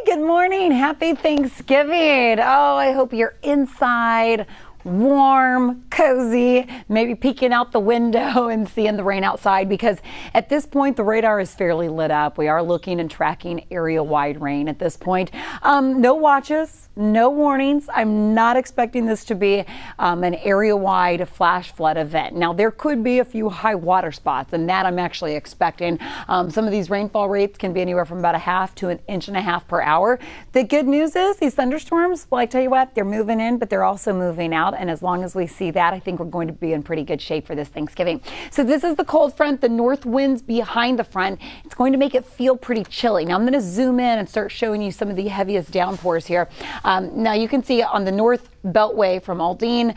Good morning. Happy Thanksgiving. Oh, I hope you're inside, warm, cozy, maybe peeking out the window and seeing the rain outside, because at this point the radar is fairly lit up. We are looking and tracking area-wide rain at this point. No watches, no warnings. I'm not expecting this to be an area-wide flash flood event. Now, there could be a few high water spots, and that I'm actually expecting. Some of these rainfall rates can be anywhere from about 1/2 to 1.5 inches per hour. The good news is these thunderstorms, well, I tell you what, they're moving in, but they're also moving out. And as long as we see that, I think we're going to be in pretty good shape for this Thanksgiving. So this is the cold front, the north winds behind the front. It's going to make it feel pretty chilly. Now I'm going to zoom in and start showing you some of the heaviest downpours here. Now you can see on the north beltway from Aldine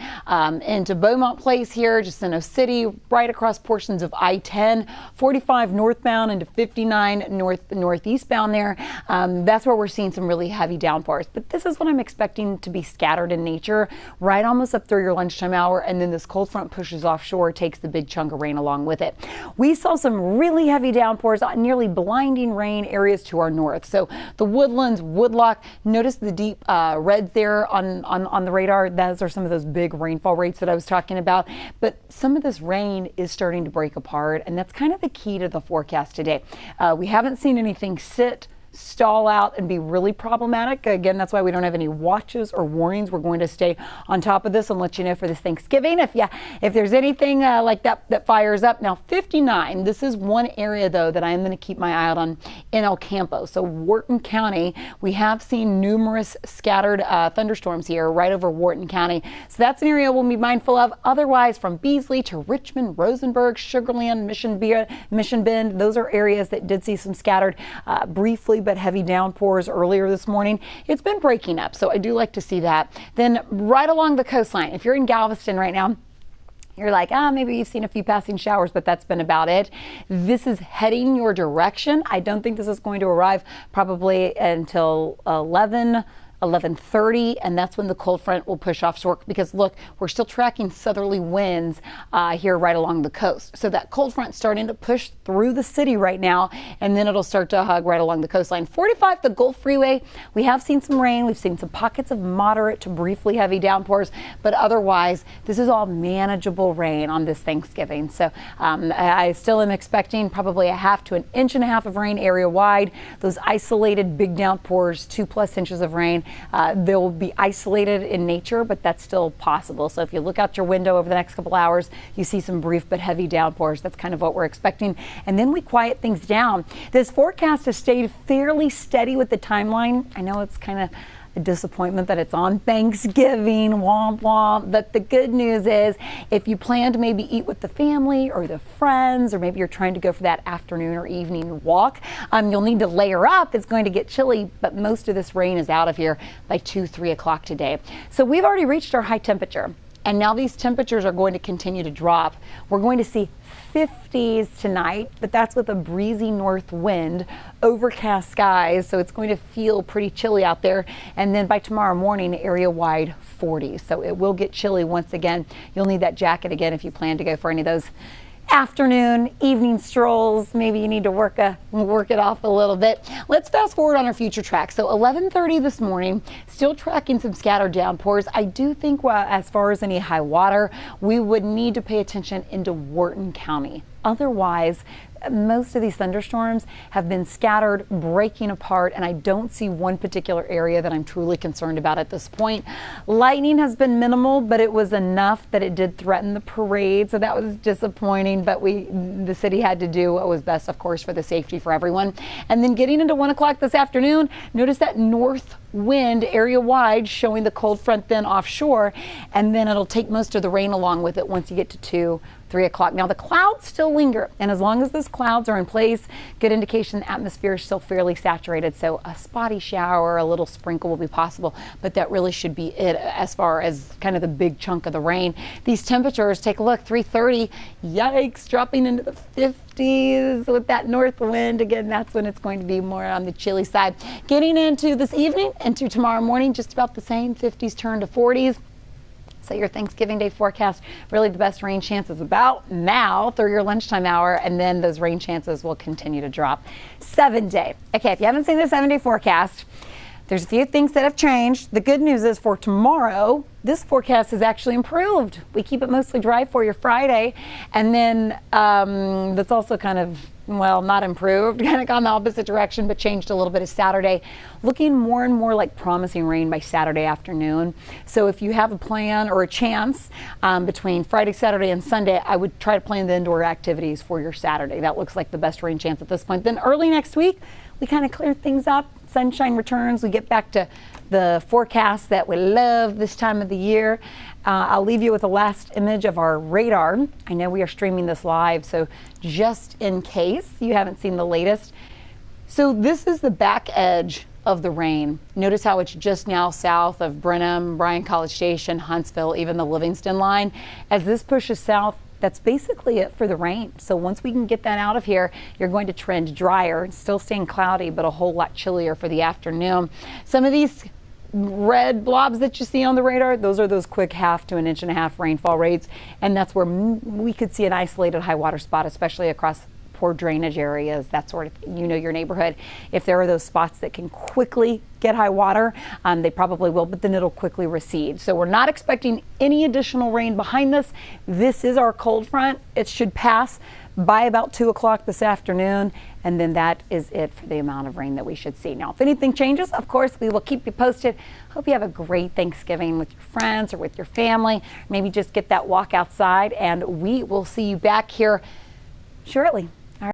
into Beaumont Place here, just in O City, right across portions of I-10, 45 northbound into 59 northeastbound there. That's where we're seeing some really heavy downpours. But this is what I'm expecting to be scattered in nature, right almost up through your lunchtime hour, and then this cold front pushes offshore, takes the big chunk of rain along with it. We saw some really heavy downpours, nearly blinding rain areas to our north. So the Woodlands, Woodlock, notice the deep reds there on the radar. Those are some of those big rainfall rates that I was talking about. But some of this rain is starting to break apart, and that's kind of the key to the forecast today. We haven't seen anything stall out and be really problematic. Again, that's why we don't have any watches or warnings. We're going to stay on top of this and let you know for this Thanksgiving if there's anything like that fires up. Now 59, this is one area though that I am going to keep my eye out on in El Campo. So Wharton County, we have seen numerous scattered thunderstorms here right over Wharton County. So that's an area we'll be mindful of. Otherwise, from Beasley to Richmond, Rosenberg, Sugar Land, Mission Bend, those are areas that did see some scattered briefly but heavy downpours earlier this morning. It's been breaking up, so I do like to see that. Then right along the coastline, if you're in Galveston right now, you're like, maybe you've seen a few passing showers, but that's been about it. This is heading your direction. I don't think this is going to arrive probably until 11:30, and that's when the cold front will push offshore, because look, we're still tracking southerly winds here right along the coast. So that cold front starting to push through the city right now, and then it'll start to hug right along the coastline. 45, the Gulf Freeway, we have seen some rain. We've seen some pockets of moderate to briefly heavy downpours, but otherwise, this is all manageable rain on this Thanksgiving. So I still am expecting probably 1/2 to 1.5 inches of rain area wide. Those isolated big downpours, 2+ inches of rain. They'll be isolated in nature, but that's still possible. So if you look out your window over the next couple hours, you see some brief but heavy downpours. That's kind of what we're expecting. And then we quiet things down. This forecast has stayed fairly steady with the timeline. I know it's kind of a disappointment that it's on Thanksgiving, womp womp, but the good news is if you plan to maybe eat with the family or the friends, or maybe you're trying to go for that afternoon or evening walk, you'll need to layer up. It's going to get chilly, but most of this rain is out of here by 2-3 o'clock today. So we've already reached our high temperature, and now these temperatures are going to continue to drop. We're going to see 50s tonight, but that's with a breezy north wind, overcast skies, so it's going to feel pretty chilly out there. And then by tomorrow morning, area-wide 40s. So it will get chilly once again. You'll need that jacket again if you plan to go for any of those afternoon, evening strolls. Maybe you need to work it off a little bit. Let's fast forward on our future track. So 11:30 this morning, still tracking some scattered downpours. I do think as far as any high water, we would need to pay attention into Wharton County. Otherwise, most of these thunderstorms have been scattered, breaking apart, and I don't see one particular area that I'm truly concerned about at this point. Lightning has been minimal, but it was enough that it did threaten the parade, so that was disappointing, but the city had to do what was best, of course, for the safety for everyone. And then getting into 1 o'clock this afternoon, notice that north wind area wide, showing the cold front then offshore, and then it'll take most of the rain along with it once you get to 2-3 o'clock. Now the clouds still linger, and as long as those clouds are in place, good indication the atmosphere is still fairly saturated, so a spotty shower, a little sprinkle will be possible, but that really should be it as far as kind of the big chunk of the rain. These temperatures, take a look, 3:30, yikes, dropping into the 50s with that north wind. Again, that's when it's going to be more on the chilly side. Getting into this evening, into tomorrow morning, just about the same, 50s turn to 40s. So your Thanksgiving Day forecast, really the best rain chances about now through your lunchtime hour, and then those rain chances will continue to drop. 7-day. Okay, if you haven't seen the 7-day forecast, There's a few things that have changed. The good news is for tomorrow, this forecast is actually improved. We keep it mostly dry for your Friday. And then that's also kind of, well, not improved, kind of gone the opposite direction, but changed a little bit of Saturday. Looking more and more like promising rain by Saturday afternoon. So if you have a plan or a chance between Friday, Saturday, and Sunday, I would try to plan the indoor activities for your Saturday. That looks like the best rain chance at this point. Then early next week, we kind of clear things up. Sunshine returns. We get back to the forecast that we love this time of the year. I'll leave you with the last image of our radar. I know we are streaming this live, so just in case you haven't seen the latest. So this is the back edge of the rain. Notice how it's just now south of Brenham, Bryan College Station, Huntsville, even the Livingston line. As this pushes south, that's basically it for the rain. So once we can get that out of here, you're going to trend drier. It's still staying cloudy, but a whole lot chillier for the afternoon. Some of these red blobs that you see on the radar, those are those quick 1/2 to 1.5 inch rainfall rates. And that's where we could see an isolated high water spot, especially across poor drainage areas, that sort of thing. You know your neighborhood. If there are those spots that can quickly get high water, they probably will, but then it'll quickly recede. So we're not expecting any additional rain behind this. This is our cold front. It should pass by about 2 o'clock this afternoon, and then that is it for the amount of rain that we should see. Now, if anything changes, of course, we will keep you posted. Hope you have a great Thanksgiving with your friends or with your family. Maybe just get that walk outside, and we will see you back here shortly.